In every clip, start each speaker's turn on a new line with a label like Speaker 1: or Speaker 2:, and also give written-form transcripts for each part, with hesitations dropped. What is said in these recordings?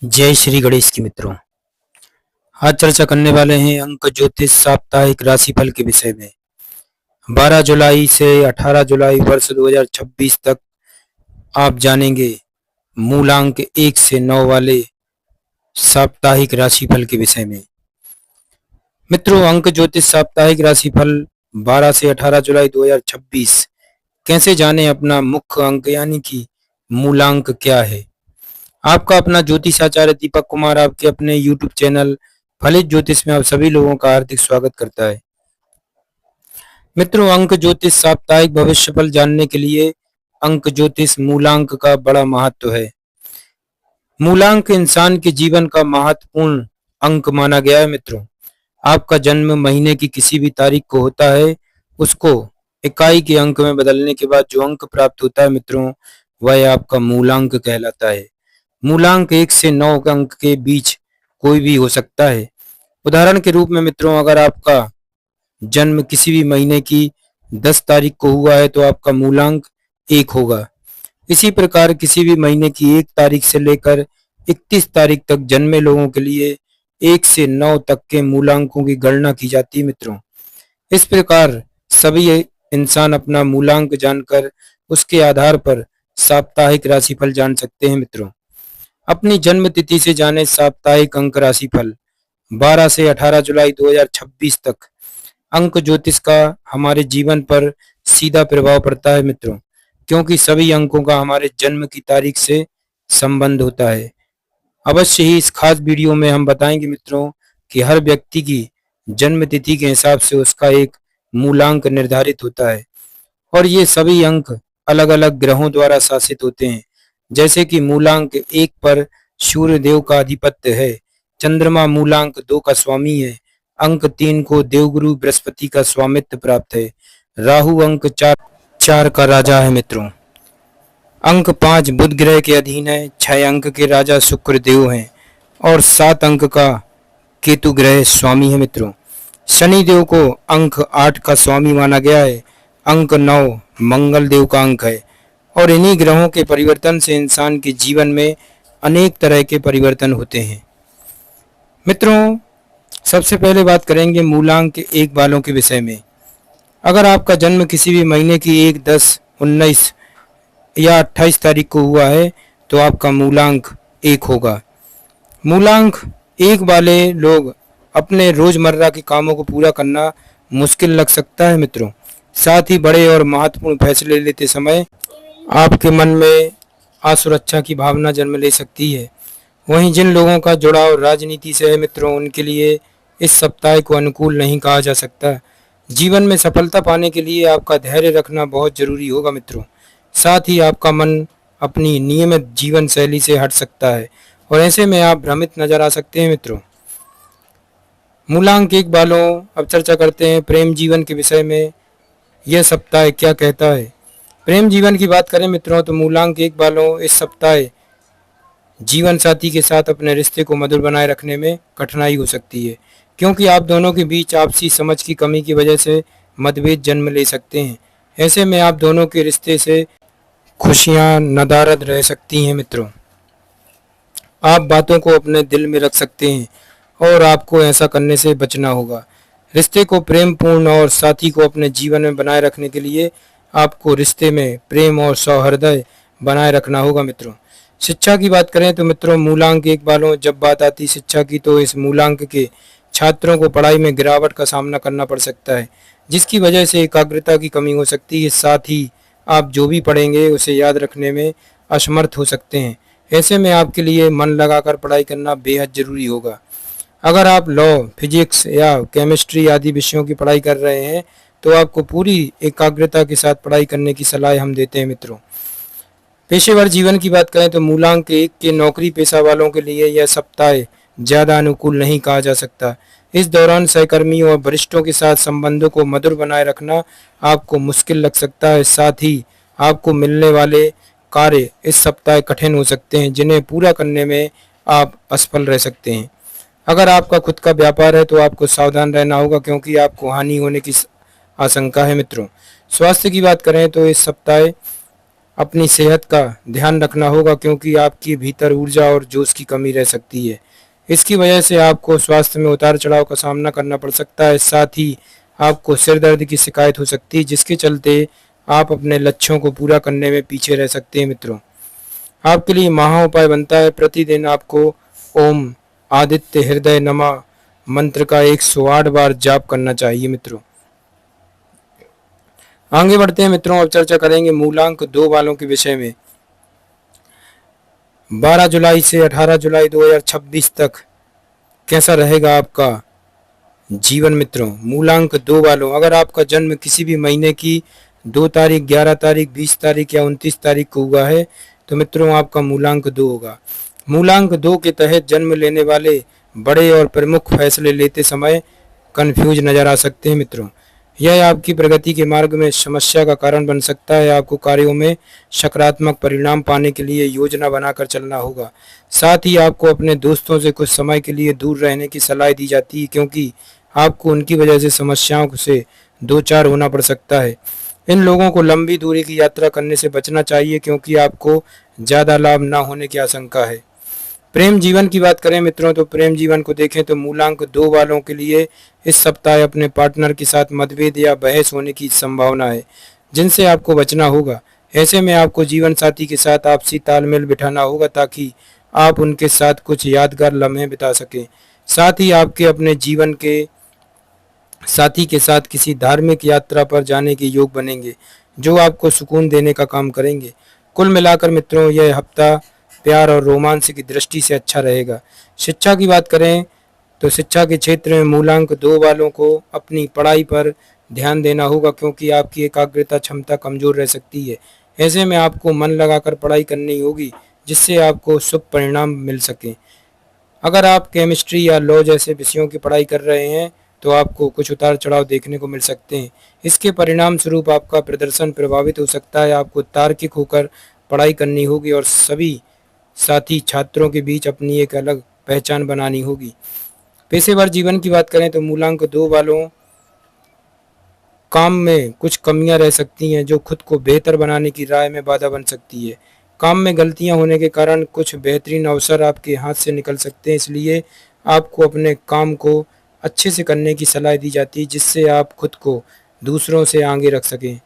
Speaker 1: जय श्री गणेश की मित्रों। आज चर्चा करने वाले हैं अंक ज्योतिष साप्ताहिक राशिफल के विषय में। 12 जुलाई से 18 जुलाई वर्ष 2026 तक आप जानेंगे मूलांक 1 से 9 वाले साप्ताहिक राशिफल के विषय में। मित्रों, अंक ज्योतिष साप्ताहिक राशिफल 12 से 18 जुलाई 2026 कैसे जाने अपना मुख्य अंक यानी कि मूलांक क्या है। आपका अपना ज्योतिषाचार्य दीपक कुमार आपके अपने YouTube चैनल फलित ज्योतिष में आप सभी लोगों का हार्दिक स्वागत करता है। मित्रों, अंक ज्योतिष साप्ताहिक भविष्यफल जानने के लिए अंक ज्योतिष मूलांक का बड़ा महत्व है। मूलांक इंसान के जीवन का महत्वपूर्ण अंक माना गया है। मित्रों, आपका जन्म महीने की किसी भी तारीख को होता है, उसको इकाई के अंक में बदलने के बाद जो अंक प्राप्त होता है मित्रों, वह आपका मूलांक कहलाता है। मूलांक 1 से 9 अंक के बीच कोई भी हो सकता है। उदाहरण के रूप में मित्रों, अगर आपका जन्म किसी भी महीने की 10 तारीख को हुआ है तो आपका मूलांक 1 होगा। इसी प्रकार किसी भी महीने की 1 तारीख से लेकर 31 तारीख तक जन्मे लोगों के लिए 1 से 9 तक के मूलांकों की गणना की जाती है। मित्रों, इस प्रकार सभी इंसान अपना मूलांक जानकर उसके आधार पर साप्ताहिक राशिफल जान सकते हैं। मित्रों, अपनी जन्म तिथि से जाने साप्ताहिक अंक राशिफल 12 से 18 जुलाई 2026 तक। अंक ज्योतिष का हमारे जीवन पर सीधा प्रभाव पड़ता है मित्रों, क्योंकि सभी अंकों का हमारे जन्म की तारीख से संबंध होता है। अवश्य ही इस खास वीडियो में हम बताएंगे मित्रों कि हर व्यक्ति की जन्म तिथि के हिसाब से उसका एक मूलांक निर्धारित होता है और ये सभी अंक अलग अलग ग्रहों द्वारा शासित होते हैं। जैसे कि मूलांक 1 पर सूर्य देव का आधिपत्य है, चंद्रमा मूलांक 2 का स्वामी है, अंक 3 को देवगुरु बृहस्पति का स्वामित्व प्राप्त है, राहु अंक 4 का राजा है मित्रों, अंक 5 बुध ग्रह के अधीन है, 6 अंक के राजा शुक्र देव हैं और 7 अंक का केतु ग्रह स्वामी है। मित्रों, शनि देव को अंक 8 का स्वामी माना गया है, अंक 9 मंगल देव का अंक है और इन्हीं ग्रहों के परिवर्तन से इंसान के जीवन में अनेक तरह के परिवर्तन होते हैं। मित्रों, सबसे पहले बात करेंगे मूलांक 1 वालों के विषय में। अगर आपका जन्म किसी भी महीने की 1, 10, 19 या 28 तारीख को हुआ है तो आपका मूलांक 1 होगा। मूलांक 1 वाले लोग अपने रोजमर्रा के कामों को पूरा करना मुश्किल लग सकता है मित्रों। साथ ही बड़े और महत्वपूर्ण फैसले लेते समय आपके मन में असुरक्षा की भावना जन्म ले सकती है। वहीं जिन लोगों का जुड़ाव राजनीति से है मित्रों, उनके लिए इस सप्ताह को अनुकूल नहीं कहा जा सकता। जीवन में सफलता पाने के लिए आपका धैर्य रखना बहुत जरूरी होगा मित्रों। साथ ही आपका मन अपनी नियमित जीवन शैली से हट सकता है और ऐसे में आप भ्रमित नजर आ सकते हैं मित्रों। मूलांक 1 वालों, अब चर्चा करते हैं प्रेम जीवन के विषय में। यह सप्ताह क्या कहता है। प्रेम जीवन की बात करें मित्रों तो मूलांक 1 वालों, इस सप्ताह जीवन साथी के साथ अपने रिश्ते को मधुर बनाए रखने में कठिनाई हो सकती है, क्योंकि आप दोनों के बीच आपसी समझ की कमी की वजह से मतभेद जन्म ले सकते हैं। ऐसे में आप दोनों के रिश्ते से खुशियां नदारद रह सकती हैं मित्रों। आप बातों को अपने दिल में रख सकते हैं और आपको ऐसा करने से बचना होगा। रिश्ते को प्रेमपूर्ण और साथी को अपने जीवन में बनाए रखने के लिए आपको रिश्ते में प्रेम और सौहार्द बनाए रखना होगा मित्रों। शिक्षा की बात करें तो मित्रों, मूलांक 1 वालों, जब बात आती शिक्षा की तो इस मूलांक के छात्रों को पढ़ाई में गिरावट का सामना करना पड़ सकता है, जिसकी वजह से एकाग्रता की कमी हो सकती है। साथ ही आप जो भी पढ़ेंगे उसे याद रखने में असमर्थ हो सकते हैं। ऐसे में आपके लिए मन लगाकर पढ़ाई करना बेहद जरूरी होगा। अगर आप लॉ, फिजिक्स या केमिस्ट्री आदि विषयों की पढ़ाई कर रहे हैं तो आपको पूरी एकाग्रता के साथ पढ़ाई करने की सलाह हम देते हैं मित्रों। पेशेवर जीवन की बात करें तो मूलांक 1 के नौकरी पेशा वालों के लिए यह सप्ताह ज़्यादा अनुकूल नहीं कहा जा सकता। इस दौरान सहकर्मियों और वरिष्ठों के साथ संबंधों को मधुर बनाए रखना आपको मुश्किल लग सकता है। साथ ही आपको मिलने वाले कार्य इस सप्ताह कठिन हो सकते हैं, जिन्हें पूरा करने में आप असफल रह सकते हैं। अगर आपका खुद का व्यापार है तो आपको सावधान रहना होगा, क्योंकि आपको हानि होने की आशंका है मित्रों। स्वास्थ्य की बात करें तो इस सप्ताह अपनी सेहत का ध्यान रखना होगा क्योंकि आपके भीतर ऊर्जा और जोश की कमी रह सकती है। इसकी वजह से आपको स्वास्थ्य में उतार चढ़ाव का सामना करना पड़ सकता है। साथ ही आपको सिर दर्द की शिकायत हो सकती है जिसके चलते आप अपने लक्ष्यों को पूरा करने में पीछे रह सकते हैं मित्रों। आपके लिए महा उपाय बनता है प्रतिदिन आपको ओम आदित्य हृदय नमः मंत्र का 108 बार जाप करना चाहिए मित्रों। आगे बढ़ते हैं मित्रों, अब चर्चा करेंगे मूलांक 2 वालों के विषय में। 12 जुलाई से 18 जुलाई 2026 तक कैसा रहेगा आपका जीवन मित्रों। मूलांक 2 वालों, अगर आपका जन्म किसी भी महीने की 2 तारीख, 11 तारीख, 20 तारीख या 29 तारीख को हुआ है तो मित्रों आपका मूलांक 2 होगा। मूलांक 2 के तहत जन्म लेने वाले बड़े और प्रमुख फैसले लेते समय कंफ्यूज नजर आ सकते हैं मित्रों। यह आपकी प्रगति के मार्ग में समस्या का कारण बन सकता है। आपको कार्यों में सकारात्मक परिणाम पाने के लिए योजना बनाकर चलना होगा। साथ ही आपको अपने दोस्तों से कुछ समय के लिए दूर रहने की सलाह दी जाती है क्योंकि आपको उनकी वजह से समस्याओं से दो चार होना पड़ सकता है। इन लोगों को लंबी दूरी की यात्रा करने से बचना चाहिए क्योंकि आपको ज़्यादा लाभ न होने की आशंका है। प्रेम जीवन की बात करें मित्रों तो प्रेम जीवन को देखें तो मूलांक 2 वालों के लिए इस सप्ताह अपने पार्टनर के साथ मतभेद या बहस होने की संभावना है जिनसे आपको बचना होगा। ऐसे में आपको जीवन साथी के साथ आपसी तालमेल बिठाना होगा ताकि आप उनके साथ कुछ यादगार लम्हे बिता सकें। साथ ही आपके अपने जीवन के साथी के साथ किसी धार्मिक यात्रा पर जाने के योग बनेंगे जो आपको सुकून देने का काम करेंगे। कुल मिलाकर मित्रों यह हफ्ता प्यार और रोमांस की दृष्टि से अच्छा रहेगा। शिक्षा की बात करें तो शिक्षा के क्षेत्र में मूलांक 2 वालों को अपनी पढ़ाई पर ध्यान देना होगा क्योंकि आपकी एकाग्रता क्षमता कमजोर रह सकती है। ऐसे में आपको मन लगाकर पढ़ाई करनी होगी जिससे आपको शुभ परिणाम मिल सके। अगर आप केमिस्ट्री या लॉ जैसे विषयों की पढ़ाई कर रहे हैं तो आपको कुछ उतार चढ़ाव देखने को मिल सकते हैं। इसके परिणाम स्वरूप आपका प्रदर्शन प्रभावित हो सकता है। आपको तार्किक होकर पढ़ाई करनी होगी और सभी साथी छात्रों के बीच अपनी एक अलग पहचान बनानी होगी। पेशेवर जीवन की बात करें तो मूलांक 2 वालों काम में कुछ कमियां रह सकती हैं जो खुद को बेहतर बनाने की राह में बाधा बन सकती है। काम में गलतियां होने के कारण कुछ बेहतरीन अवसर आपके हाथ से निकल सकते हैं, इसलिए आपको अपने काम को अच्छे से करने की सलाह दी जाती है जिससे आप खुद को दूसरों से आगे रख सकें।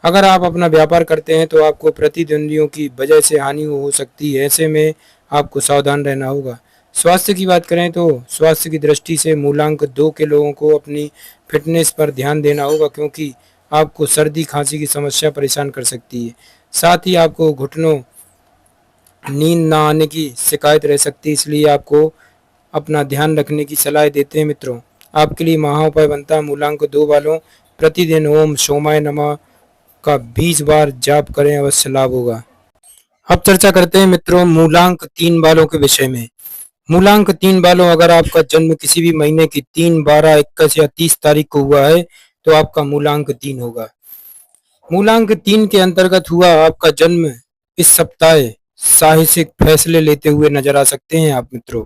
Speaker 1: अगर आप अपना व्यापार करते हैं तो आपको प्रतिद्वंदियों की वजह से हानि हो सकती है। ऐसे में आपको सावधान रहना होगा। स्वास्थ्य की बात करें तो स्वास्थ्य की दृष्टि से मूलांक 2 के लोगों को अपनी फिटनेस पर ध्यान देना होगा क्योंकि आपको सर्दी खांसी की समस्या परेशान कर सकती है। साथ ही आपको घुटनों नींद न आने की शिकायत रह सकती है, इसलिए आपको अपना ध्यान रखने की सलाह देते हैं मित्रों। आपके लिए महा उपाय बनता है मूलांक 2 वालों प्रतिदिन ओम सोमाय नमः का 20 बार जाप करें, अवश्य लाभ होगा। अब चर्चा करते हैं मित्रों मूलांक 3 वालों के विषय में। मूलांक 3 वालों, अगर आपका जन्म किसी भी महीने की 3, 12, 21 या 30 तारीख को हुआ है तो आपका मूलांक 3 होगा। मूलांक 3 के अंतर्गत हुआ आपका जन्म इस सप्ताह साहसिक फैसले लेते हुए नजर आ सकते हैं आप मित्रों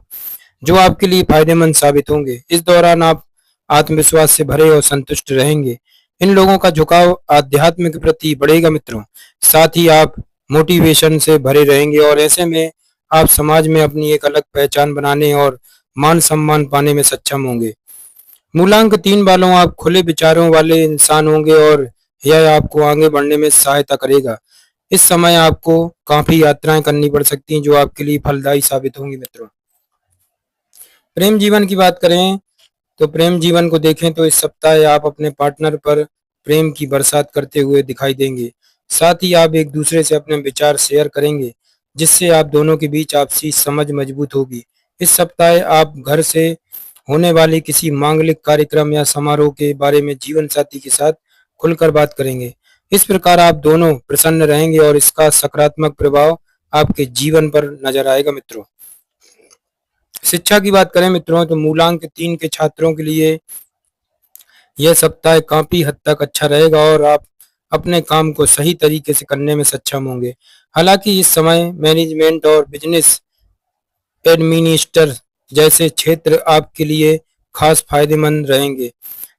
Speaker 1: जो आपके लिए फायदेमंद साबित होंगे। इस दौरान आप आत्मविश्वास से भरे और संतुष्ट रहेंगे। इन लोगों का झुकाव आध्यात्म के प्रति बढ़ेगा मित्रों। साथ ही आप मोटिवेशन से भरे रहेंगे और ऐसे में आप समाज में अपनी एक अलग पहचान बनाने और मान सम्मान पाने में सक्षम होंगे। मूलांक 3 वालों, आप खुले विचारों वाले इंसान होंगे और यह आपको आगे बढ़ने में सहायता करेगा। इस समय आपको काफी यात्राएं करनी पड़ सकती हैं जो आपके लिए फलदायी साबित होंगी मित्रों। प्रेम जीवन की बात करें तो प्रेम जीवन को देखें तो इस सप्ताह आप अपने पार्टनर पर प्रेम की बरसात करते हुए दिखाई देंगे। साथ ही आप एक दूसरे से अपने विचार शेयर करेंगे जिससे आप दोनों के बीच आपसी समझ मजबूत होगी। इस सप्ताह आप घर से होने वाले किसी मांगलिक कार्यक्रम या समारोह के बारे में जीवन साथी के साथ खुलकर बात करेंगे। इस प्रकार आप दोनों प्रसन्न रहेंगे और इसका सकारात्मक प्रभाव आपके जीवन पर नजर आएगा मित्रों। शिक्षा की बात करें मित्रों तो मूलांक 3 के छात्रों के लिए यह सप्ताह काफी हद तक अच्छा रहेगा और आप अपने काम को सही तरीके से करने में सक्षम होंगे। हालांकि इस समय मैनेजमेंट और बिजनेस एडमिनिस्टर जैसे क्षेत्र आपके लिए खास फायदेमंद रहेंगे।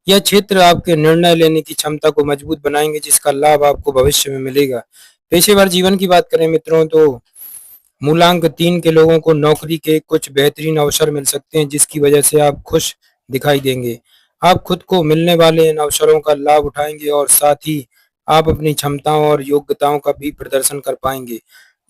Speaker 1: यह क्षेत्र आपके निर्णय लेने की क्षमता को मजबूत बनाएंगे जिसका लाभ आपको भविष्य में मिलेगा। पेशेवर जीवन की बात करें मित्रों तो मूलांक 3 के लोगों को नौकरी के कुछ बेहतरीन अवसर मिल सकते हैं जिसकी वजह से आप खुश दिखाई देंगे। आप खुद को मिलने वाले इन अवसरों का लाभ उठाएंगे और साथ ही आप अपनी क्षमताओं और योग्यताओं का भी प्रदर्शन कर पाएंगे।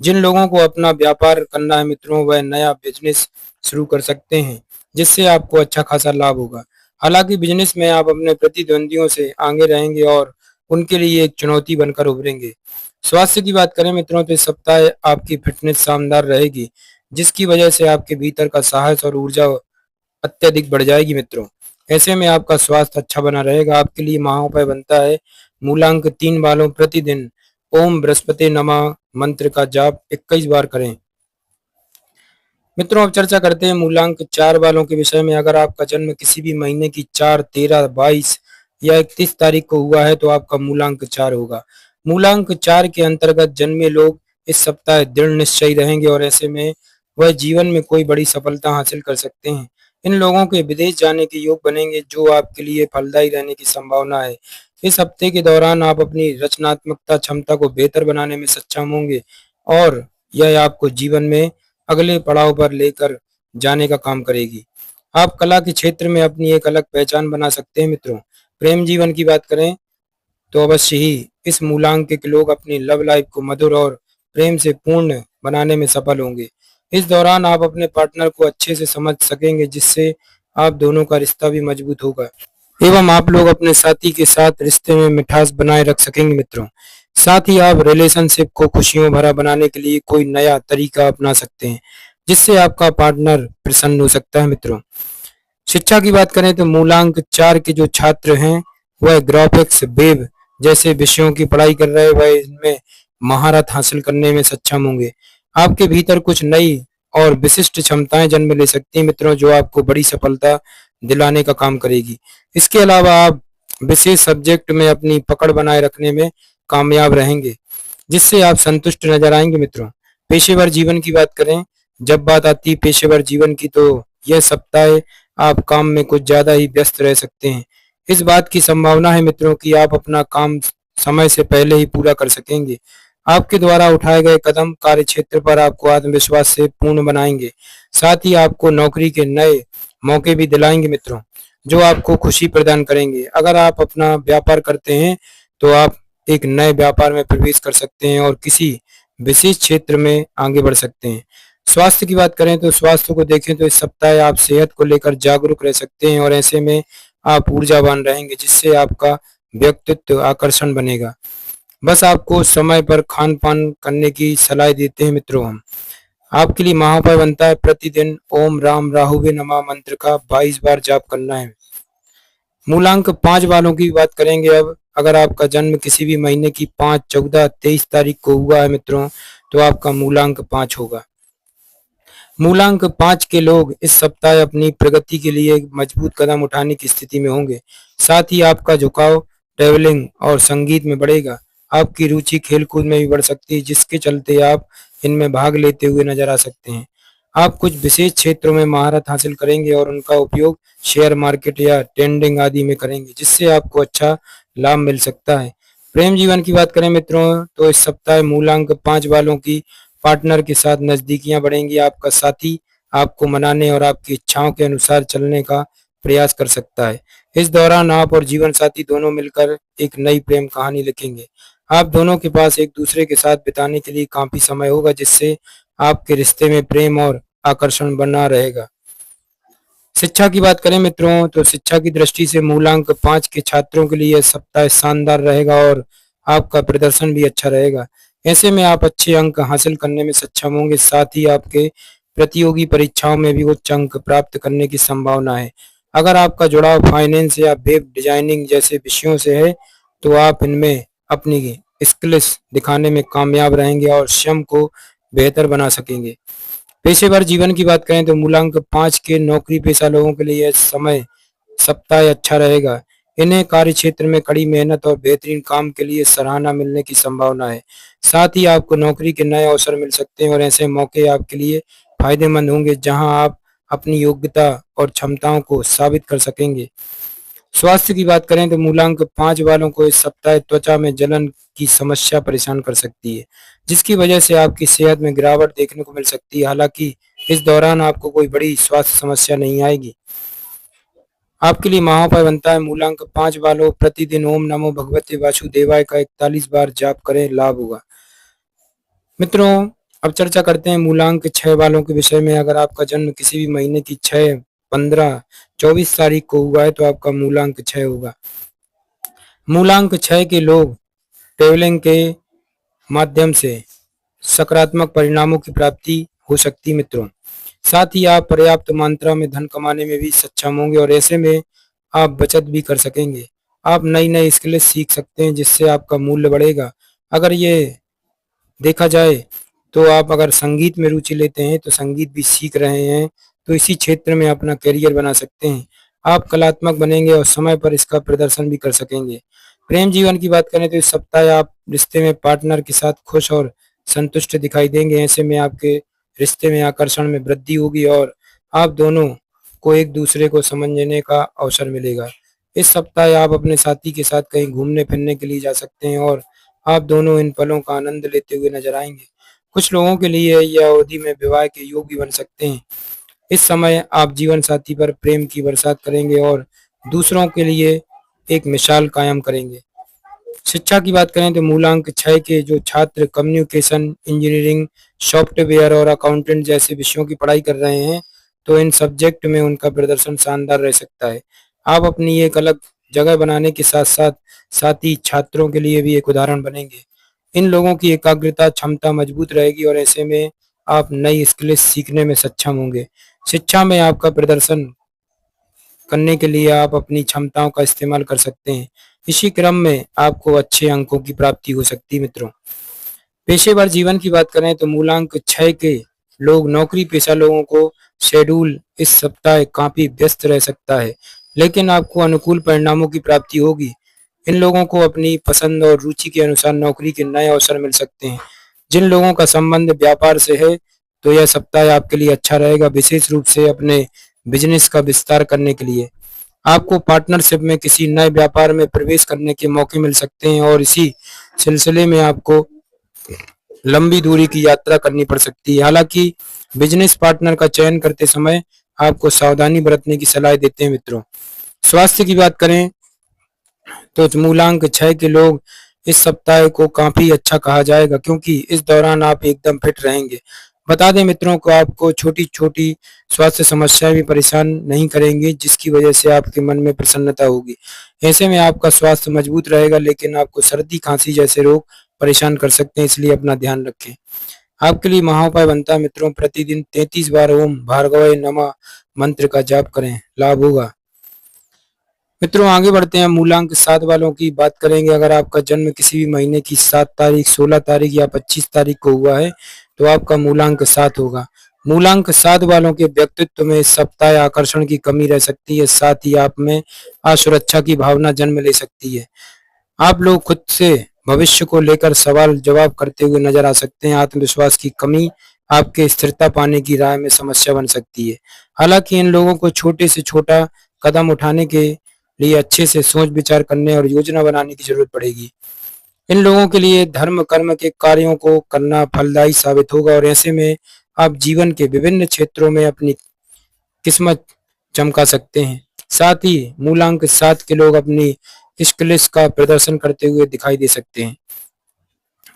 Speaker 1: जिन लोगों को अपना व्यापार करना है मित्रों वह नया बिजनेस शुरू कर सकते हैं जिससे आपको अच्छा खासा लाभ होगा। हालांकि बिजनेस में आप अपने प्रतिद्वंदियों से आगे रहेंगे और उनके लिए एक चुनौती बनकर उभरेंगे। स्वास्थ्य की बात करें मित्रों तो इस सप्ताह आपकी फिटनेस शानदार रहेगी जिसकी वजह से आपके भीतर का साहस और ऊर्जा अत्यधिक बढ़ जाएगी मित्रों। ऐसे में आपका स्वास्थ्य अच्छा बना रहेगा। आपके लिए महाउपाय बनता है मूलांक 3 वालों प्रतिदिन ओम बृहस्पति नमः मंत्र का जाप 21 बार करें। मित्रों अब चर्चा करते हैं मूलांक 4 वालों के विषय में। अगर आपका जन्म किसी भी महीने की 4, 13, 22 या 31 तारीख को हुआ है तो आपका मूलांक 4 होगा। मूलांक 4 के अंतर्गत जन्मे लोग इस सप्ताह दृढ़ निश्चयी रहेंगे और ऐसे में वह जीवन में कोई बड़ी सफलता हासिल कर सकते हैं। इन लोगों के विदेश जाने के योग बनेंगे जो आपके लिए फलदायी रहने की संभावना है। इस हफ्ते के दौरान आप अपनी रचनात्मकता क्षमता को बेहतर बनाने में सक्षम होंगे और यह आपको जीवन में अगले पड़ाव पर लेकर जाने का काम करेगी। आप कला के क्षेत्र में अपनी एक अलग पहचान बना सकते हैं मित्रों। प्रेम जीवन की बात करें तो अवश्य ही इस मूलांक के लोग अपनी लव लाइफ को मधुर और प्रेम से पूर्ण बनाने में सफल होंगे। इस दौरान आप अपने पार्टनर को अच्छे से समझ सकेंगे जिससे आप दोनों का रिश्ता भी मजबूत होगा एवं आप लोग अपने साथी के साथ रिश्ते में मिठास बनाए रख सकेंगे मित्रों। साथ ही आप रिलेशनशिप को खुशियों भरा बनाने के लिए कोई नया तरीका अपना सकते हैं जिससे आपका पार्टनर प्रसन्न हो सकता है मित्रों। शिक्षा की बात करें तो मूलांक 4 के जो छात्र हैं वह ग्राफिक्स वेब जैसे विषयों की पढ़ाई कर रहे वह इनमें महारत हासिल करने में सक्षम होंगे। आपके भीतर कुछ नई और विशिष्ट क्षमताएं जन्म ले सकती हैं मित्रों जो आपको बड़ी सफलता दिलाने का काम करेगी। इसके अलावा आप विशेष सब्जेक्ट में अपनी पकड़ बनाए रखने में कामयाब रहेंगे जिससे आप संतुष्ट नजर आएंगे मित्रों। पेशेवर जीवन की बात करें जब बात आती है पेशेवर जीवन की तो यह सप्ताह आप काम में कुछ ज्यादा ही व्यस्त रह सकते हैं। इस बात की संभावना है मित्रों कि आप अपना काम समय से पहले ही पूरा कर सकेंगे। आपके द्वारा उठाए गए कदम कार्य क्षेत्र पर आपको आत्मविश्वास से पूर्ण बनाएंगे। साथ ही आपको नौकरी के नए मौके भी दिलाएंगे मित्रों जो आपको खुशी प्रदान करेंगे। अगर आप अपना व्यापार करते हैं तो आप एक नए व्यापार में प्रवेश कर सकते हैं और किसी विशेष क्षेत्र में आगे बढ़ सकते हैं। स्वास्थ्य की बात करें तो स्वास्थ्य को देखें तो इस सप्ताह आप सेहत को लेकर जागरूक रह सकते हैं और ऐसे में आप ऊर्जावान रहेंगे जिससे आपका व्यक्तित्व आकर्षण बनेगा। बस आपको समय पर खान पान करने की सलाह देते हैं मित्रों हम। आपके लिए महाउपाय बनता है प्रतिदिन ओम राम राहुवे नमः मंत्र का 22 बार जाप करना है। मूलांक 5 वालों की बात करेंगे अब। अगर आपका जन्म किसी भी महीने की 5, 14, 23 तारीख को हुआ है मित्रों तो आपका मूलांक 5 होगा। मूलांक 5 के लोग इस सप्ताह अपनी प्रगति के लिए एक मजबूत कदम उठाने की स्थिति में होंगे। साथ ही आपका झुकाव ट्रेवलिंग और संगीत में बढ़ेगा। आपकी रुचि खेलकूद में भी बढ़ सकती है जिसके चलते आप इनमें भाग लेते हुए नजर आ सकते हैं। आप कुछ विशेष क्षेत्रों में महारत हासिल करेंगे और उनका उपयोग शेयर मार्केट या ट्रेडिंग आदि में करेंगे जिससे आपको अच्छा लाभ मिल सकता है। प्रेम जीवन की बात करें मित्रों तो इस सप्ताह मूलांक 5 वालों की पार्टनर के साथ नजदीकियां बढ़ेंगी। आपका साथी आपको मनाने और आपकी इच्छाओं के अनुसार चलने का प्रयास कर सकता है। इस दौरान आप और जीवन साथी दोनों मिलकर एक नई प्रेम कहानी लिखेंगे। आप दोनों के पास एक दूसरे के साथ बिताने के लिए काफी समय होगा जिससे आपके रिश्ते में प्रेम और आकर्षण बना रहेगा। शिक्षा की बात करें मित्रों तो शिक्षा की दृष्टि से मूलांक 5 के छात्रों के लिए यह सप्ताह शानदार रहेगा और आपका प्रदर्शन भी अच्छा रहेगा। ऐसे में आप अच्छे अंक हासिल करने में सक्षम होंगे। साथ ही आपके प्रतियोगी परीक्षाओं में भी उच्च अंक प्राप्त करने की संभावना है। अगर आपका जुड़ाव फाइनेंस या वेब डिजाइनिंग जैसे विषयों से है तो आप इनमें अपनी स्किल्स दिखाने में कामयाब रहेंगे और स्वयं को बेहतर बना सकेंगे। पेशेवर जीवन की बात करें तो मूलांक 5 के नौकरी पेशा लोगों के लिए यह समय सप्ताह अच्छा रहेगा। इन्हें कार्य क्षेत्र में कड़ी मेहनत और बेहतरीन काम के लिए सराहना मिलने की संभावना है। साथ ही आपको नौकरी के नए अवसर मिल सकते हैं और ऐसे मौके आपके लिए फायदेमंद होंगे जहां आप अपनी योग्यता और क्षमताओं को साबित कर सकेंगे। स्वास्थ्य की बात करें तो मूलांक 5 वालों को इस सप्ताह त्वचा में जलन की समस्या परेशान कर सकती है, जिसकी वजह से आपकी सेहत में गिरावट देखने को मिल सकती है। हालांकि इस दौरान आपको कोई बड़ी स्वास्थ्य समस्या नहीं आएगी। आपके लिए महाउपाय बनता है मूलांक 5 वालों प्रतिदिन ओम नमो भगवते वासुदेवाय का 41 बार जाप करें, लाभ होगा। मित्रों, अब चर्चा करते हैं मूलांक 6 वालों के विषय में। अगर आपका जन्म किसी भी महीने की 6, 15, 24 तारीख को हुआ है तो आपका मूलांक 6 होगा। मूलांक 6 के लोग ट्रेवलिंग के माध्यम से सकारात्मक परिणामों की प्राप्ति हो सकती है मित्रों। साथ ही आप पर्याप्त मात्रा में धन कमाने में भी सक्षम होंगे और ऐसे में आप बचत भी कर सकेंगे। आप नई नई स्किलें सीख सकते हैं जिससे आपका मूल्य बढ़ेगा। अगर ये देखा जाए तो आप अगर संगीत में रुचि लेते हैं तो संगीत भी सीख रहे हैं तो इसी क्षेत्र में अपना करियर बना सकते हैं। आप कलात्मक बनेंगे और समय पर इसका प्रदर्शन भी कर सकेंगे। प्रेम जीवन की बात करें तो इस सप्ताह आप रिश्ते में पार्टनर के साथ खुश और संतुष्ट दिखाई देंगे। ऐसे में आपके रिश्ते में आकर्षण में वृद्धि होगी और आप दोनों को एक दूसरे को समझने का अवसर मिलेगा। इस सप्ताह आप अपने साथी के साथ कहीं घूमने फिरने के लिए जा सकते हैं और आप दोनों इन पलों का आनंद लेते हुए नजर आएंगे। कुछ लोगों के लिए यह अवधि में विवाह के योग भी बन सकते हैं। इस समय आप जीवन साथी पर प्रेम की बरसात करेंगे और दूसरों के लिए एक मिसाल कायम करेंगे। शिक्षा की बात करें तो मूलांक 6 के जो छात्र कम्युनिकेशन, इंजीनियरिंग, सॉफ्टवेयर और अकाउंटेंट जैसे विषयों की पढ़ाई कर रहे हैं तो इन सब्जेक्ट में उनका प्रदर्शन शानदार रह सकता है। आप अपनी एक अलग जगह बनाने के साथ साथ साथी छात्रों के लिए भी एक उदाहरण बनेंगे। इन लोगों की एकाग्रता क्षमता मजबूत रहेगी और ऐसे में आप नई स्किल्स सीखने में सक्षम होंगे। शिक्षा में आपका प्रदर्शन करने के लिए आप अपनी क्षमताओं का इस्तेमाल कर सकते हैं। इसी क्रम में आपको अच्छे अंकों की प्राप्ति हो सकती है मित्रों। पेशेवर जीवन की बात करें तो मूलांक 6 के लोग नौकरी पेशा लोगों को शेड्यूल इस सप्ताह काफी व्यस्त रह सकता है, लेकिन आपको अनुकूल परिणामों की प्राप्ति होगी। इन लोगों को अपनी पसंद और रुचि के अनुसार नौकरी के नए अवसर मिल सकते हैं। जिन लोगों का संबंध व्यापार से है तो यह सप्ताह आपके लिए अच्छा रहेगा, विशेष रूप से अपने बिजनेस का विस्तार करने के लिए। आपको पार्टनरशिप में किसी नए व्यापार में प्रवेश करने के मौके मिल सकते हैं और इसी सिलसिले में आपको लंबी दूरी की यात्रा करनी पड़ सकती है। हालांकि बिजनेस पार्टनर का चयन करते समय आपको सावधानी बरतने की सलाह देते हैं मित्रों। स्वास्थ्य की बात करें तो मूलांक 6 के लोग इस सप्ताह को काफी अच्छा कहा जाएगा क्योंकि इस दौरान आप एकदम फिट रहेंगे। बता दें मित्रों को आपको छोटी छोटी स्वास्थ्य समस्याएं भी परेशान नहीं करेंगी जिसकी वजह से आपके मन में प्रसन्नता होगी। ऐसे में आपका स्वास्थ्य मजबूत रहेगा, लेकिन आपको सर्दी खांसी जैसे रोग परेशान कर सकते हैं, इसलिए अपना ध्यान रखें। आपके लिए महाउपाय बनता है मित्रों प्रतिदिन 33 बार ओम भार्गवाय नमः मंत्र का जाप करें, लाभ होगा। मित्रों आगे बढ़ते हैं, मूलांक 7 वालों की बात करेंगे। अगर आपका जन्म किसी भी महीने की 7 तारीख, 16 तारीख या 25 तारीख को हुआ है तो आपका मूलांक 7 होगा। मूलांक 7 वालों के व्यक्तित्व में इस सप्ताह आकर्षण की कमी रह सकती है, साथ ही आप में असुरक्षा की भावना जन्म ले सकती है। आप लोग खुद से भविष्य को लेकर सवाल जवाब करते हुए नजर आ सकते हैं। आत्मविश्वास की कमी आपके स्थिरता पाने की राह में समस्या बन सकती है। हालांकि इन लोगों को छोटे से छोटा कदम उठाने के लिए अच्छे से सोच विचार करने और योजना बनाने की जरूरत पड़ेगी। इन लोगों के लिए धर्म कर्म के कार्यों को करना फलदायी साबित होगा और ऐसे में आप जीवन के विभिन्न क्षेत्रों में अपनी किस्मत चमका सकते हैं। साथ ही मूलांक 7 के लोग अपनी स्किल्स का प्रदर्शन करते हुए दिखाई दे सकते हैं।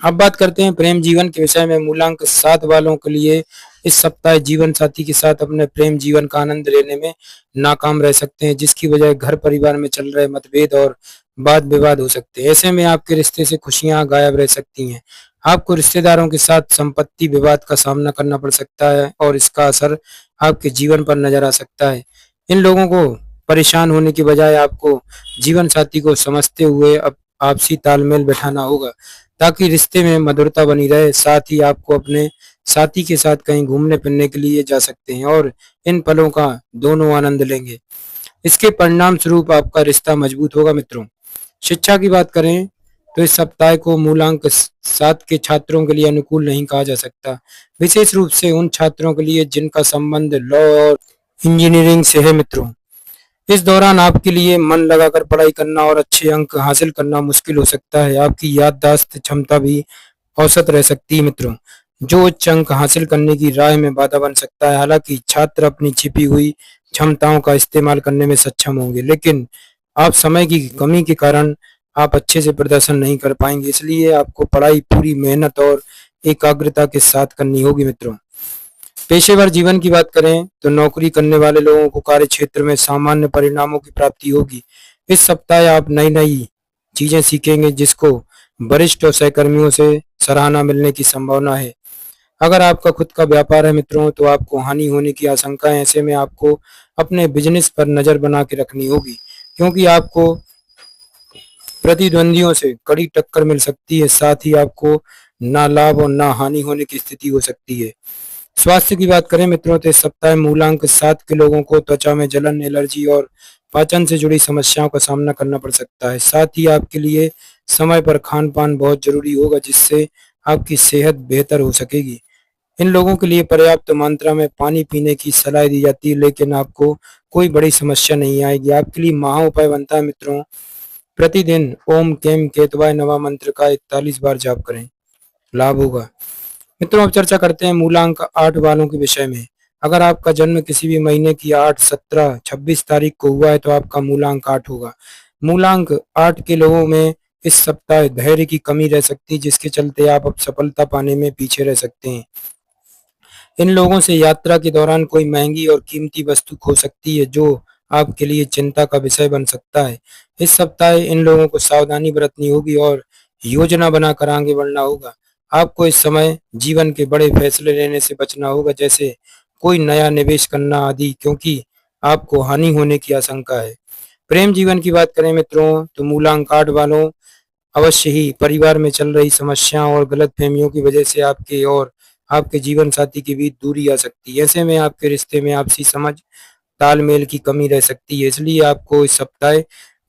Speaker 1: अब बात करते हैं प्रेम जीवन के विषय में। मूलांक 7 वालों के लिए इस सप्ताह जीवन साथी के साथ अपने प्रेम जीवन का आनंद लेने में नाकाम रह सकते हैं, जिसकी वजह घर परिवार में चल रहे मतभेद और वाद विवाद हो सकते हैं। ऐसे में आपके रिश्ते से खुशियां गायब रह सकती हैं। आपको रिश्तेदारों के साथ संपत्ति विवाद का सामना करना पड़ सकता है और इसका असर आपके जीवन पर नजर आ सकता है। इन लोगों को परेशान होने की बजाय आपको जीवन साथी को समझते हुए आपसी तालमेल बैठाना होगा ताकि रिश्ते में मधुरता बनी रहे। साथ ही आपको अपने साथी के साथ कहीं घूमने फिरने के लिए जा सकते हैं और इन पलों का दोनों आनंद लेंगे। इसके परिणाम स्वरूप आपका रिश्ता मजबूत होगा मित्रों। शिक्षा की बात करें तो इस सप्ताह को मूलांक 7 के छात्रों के लिए अनुकूल नहीं कहा जा सकता, विशेष रूप से उन छात्रों के लिए जिनका संबंध लॉ और इंजीनियरिंग से है मित्रों। इस दौरान आपके लिए मन लगाकर पढ़ाई करना और अच्छे अंक हासिल करना मुश्किल हो सकता है। आपकी याददाश्त क्षमता भी औसत रह सकती है मित्रों, जो उच्च अंक हासिल करने की राह में बाधा बन सकता है। हालांकि छात्र अपनी छिपी हुई क्षमताओं का इस्तेमाल करने में सक्षम होंगे, लेकिन आप समय की कमी के कारण आप अच्छे से प्रदर्शन नहीं कर पाएंगे। इसलिए आपको पढ़ाई पूरी मेहनत और एकाग्रता के साथ करनी होगी मित्रों। पेशेवर जीवन की बात करें तो नौकरी करने वाले लोगों को कार्य क्षेत्र में सामान्य परिणामों की प्राप्ति होगी। इस सप्ताह आप नई नई चीजें सीखेंगे, जिसको वरिष्ठ और सहकर्मियों से सराहना मिलने की संभावना है। अगर आपका खुद का व्यापार है मित्रों, तो आपको हानि होने की आशंका है। ऐसे में आपको अपने बिजनेस पर नजर बना के रखनी होगी, क्योंकि आपको प्रतिद्वंदियों से कड़ी टक्कर मिल सकती है। साथ ही आपको ना लाभ और ना हानि होने की स्थिति हो सकती है। स्वास्थ्य की बात करें मित्रों, तो इस सप्ताह मूलांक 7 के लोगों को त्वचा में जलन, एलर्जी और पाचन से जुड़ी समस्याओं का सामना करना पड़ सकता है। साथ ही आपके लिए समय पर खान पान बहुत जरूरी होगा, जिससे आपकी सेहत बेहतर हो सकेगी। इन लोगों के लिए पर्याप्त मात्रा में पानी पीने की सलाह दी जाती है, लेकिन आपको कोई बड़ी समस्या नहीं आएगी। आपके लिए महा उपाय बनता है मित्रों, प्रतिदिन ओम केम केतवाय नमः मंत्र का 41 बार जाप करें, लाभ होगा। मित्रों, अब चर्चा करते हैं मूलांक 8 वालों के विषय में। अगर आपका जन्म किसी भी महीने की 8, 17, 26 तारीख को हुआ है, तो आपका मूलांक 8 होगा। मूलांक 8 के लोगों में इस सप्ताह धैर्य की कमी रह सकती है, जिसके चलते आप अब सफलता पाने में पीछे रह सकते हैं। इन लोगों से यात्रा के दौरान कोई महंगी और कीमती वस्तु खो सकती है, जो आपके लिए चिंता का विषय बन सकता है। इस सप्ताह इन लोगों को सावधानी बरतनी होगी और योजना बनाकर आगे बढ़ना होगा। आपको इस समय जीवन के बड़े फैसले लेने से बचना होगा, जैसे कोई नया निवेश करना आदि, क्योंकि आपको हानि होने की आशंका है। प्रेम जीवन की बात करें मित्रों, तो मूलांक 8 वालों अवश्य ही परिवार में चल रही समस्याओं और गलतफहमियों की वजह से आपके और आपके जीवन साथी के बीच दूरी आ सकती है। ऐसे में आपके रिश्ते में आपसी समझ, तालमेल की कमी रह सकती है। इसलिए आपको इस सप्ताह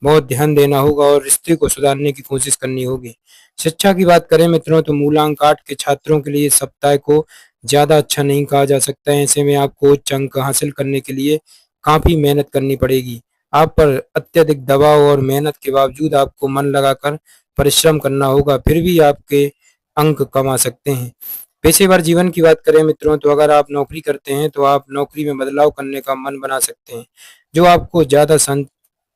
Speaker 1: बहुत ध्यान देना होगा और रिश्ते को सुधारने की कोशिश करनी होगी। शिक्षा की बात करें मित्रों, तो मूलांक 8 के छात्रों के लिए इस सप्ताह को ज्यादा अच्छा नहीं कहा जा सकता है। ऐसे में आपको उच्च अंक हासिल करने के लिए काफी मेहनत करनी पड़ेगी। आप पर अत्यधिक दबाव और मेहनत के बावजूद आपको मन लगाकर परिश्रम करना होगा, फिर भी आपके अंक कमा सकते हैं। पेशेवर जीवन की बात करें मित्रों, तो अगर आप नौकरी करते हैं, तो आप नौकरी में बदलाव करने का मन बना सकते हैं, जो आपको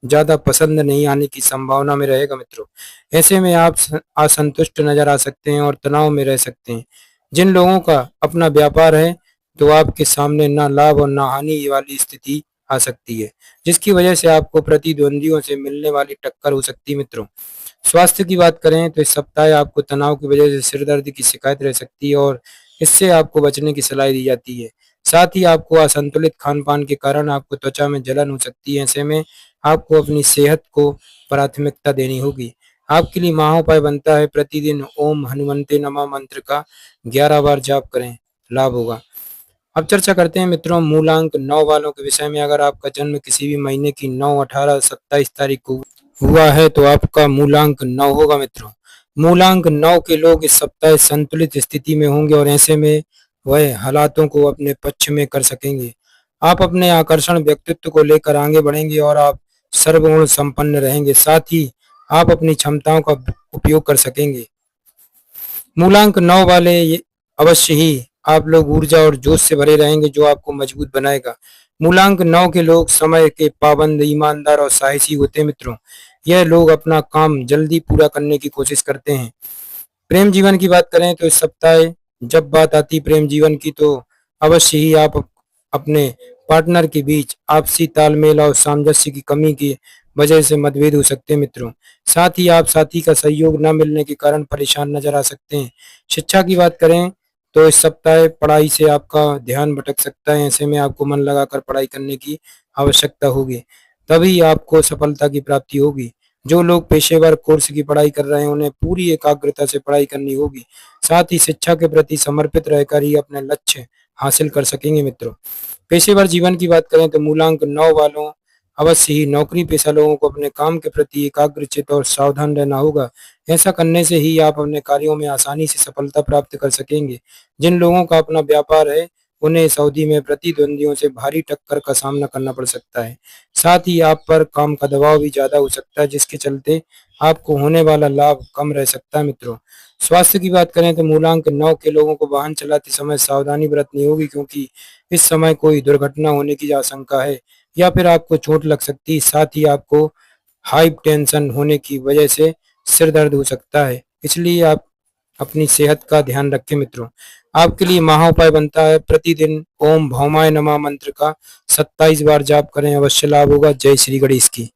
Speaker 1: ज्यादा पसंद नहीं आने की संभावना में रहेगा मित्रों। ऐसे में आप असंतुष्ट नजर आ सकते हैं और तनाव में रह सकते हैं। जिन लोगों का अपना व्यापार है, तो आपके सामने ना लाभ और ना हानि वाली स्थिति आ सकती है, जिसकी वजह से आपको प्रतिद्वंदियों से मिलने वाली टक्कर हो सकती है मित्रों। स्वास्थ्य की बात करें, तो इस सप्ताह आपको तनाव की वजह से सिर दर्द की शिकायत रह सकती है और इससे आपको बचने की सलाह दी जाती है। साथ ही आपको असंतुलित खान पान के कारण आपको त्वचा में जलन हो सकती है। ऐसे में आपको अपनी सेहत को प्राथमिकता देनी होगी। आपके लिए महाउपाय बनता है, प्रतिदिन ओम हनुमंते नमः मंत्र का 11 बार जाप करें, लाभ होगा। अब चर्चा करते हैं मित्रों मूलांक 9 वालों के विषय में। अगर आपका जन्म किसी भी महीने की 9, 18, 27 तारीख को हुआ है, तो आपका मूलांक 9 होगा मित्रों। मूलांक 9 के लोग इस सप्ताह संतुलित स्थिति में होंगे और ऐसे में वह हालातों को अपने पक्ष में कर सकेंगे। आप अपने आकर्षण व्यक्तित्व को लेकर आगे बढ़ेंगे और आप सर्वगुण संपन्न रहेंगे। साथ ही आप अपनी क्षमताओं का उपयोग कर सकेंगे। मूलांक 9 वाले अवश्य ही आप लोग ऊर्जा और जोश से भरे रहेंगे, जो आपको मजबूत बनाएगा। मूलांक 9 के लोग समय के पाबंद, ईमानदार और साहसी होते हैं मित्रों। यह लोग अपना काम जल्दी पूरा करने की कोशिश करते हैं। प्रेम जीवन की बात करें, तो इस सप्ताह जब बात आती प्रेम जीवन की, तो अवश्य ही आप अपने पार्टनर के बीच आपसी तालमेल और सामंजस्य की कमी की वजह से मतभेद हो सकते हैं मित्रों। साथ ही आप साथी का सहयोग न मिलने के कारण परेशान नजर आ सकते हैं। शिक्षा की बात करें, तो इस सप्ताह पढ़ाई से आपका ध्यान भटक सकता है। ऐसे में आपको मन लगाकर पढ़ाई करने की आवश्यकता होगी, तभी आपको सफलता की प्राप्ति होगी। जो लोग पेशेवर कोर्स की पढ़ाई कर रहे हैं, उन्हें पूरी एकाग्रता से पढ़ाई करनी होगी। साथ ही शिक्षा के प्रति समर्पित रहकर ही अपने लक्ष्य हासिल कर सकेंगे मित्रों। पेशेवर जीवन की बात करें, तो मूलांक 9 वालों अवश्य ही नौकरी पेशा लोगों को अपने काम के प्रति एकाग्रचित और सावधान रहना होगा। ऐसा करने से ही आप अपने कार्यों में आसानी से सफलता प्राप्त कर सकेंगे। जिन लोगों का अपना व्यापार है, उन्हें इस अवधि में प्रतिद्वंदियों से भारी टक्कर का सामना करना पड़ सकता है। साथ ही आप पर काम का दबाव भी ज्यादा हो सकता है, जिसके चलते आपको होने वाला लाभ कम रह सकता है मित्रों। स्वास्थ्य की बात करें तो मूलांक 9 के लोगों को वाहन चलाते समय सावधानी बरतनी होगी, क्योंकि इस समय कोई दुर्घटना होने की आशंका है या फिर आपको चोट लग सकती है। साथ ही आपको हाई टेंशन होने की वजह से सिर दर्द हो सकता है, इसलिए आप अपनी सेहत का ध्यान रखें मित्रों। आपके लिए महाउपाय बनता है प्रतिदिन ओम भौमाय नमः मंत्र का 27 बार जाप करें, अवश्य लाभ होगा। जय श्री गणेश की।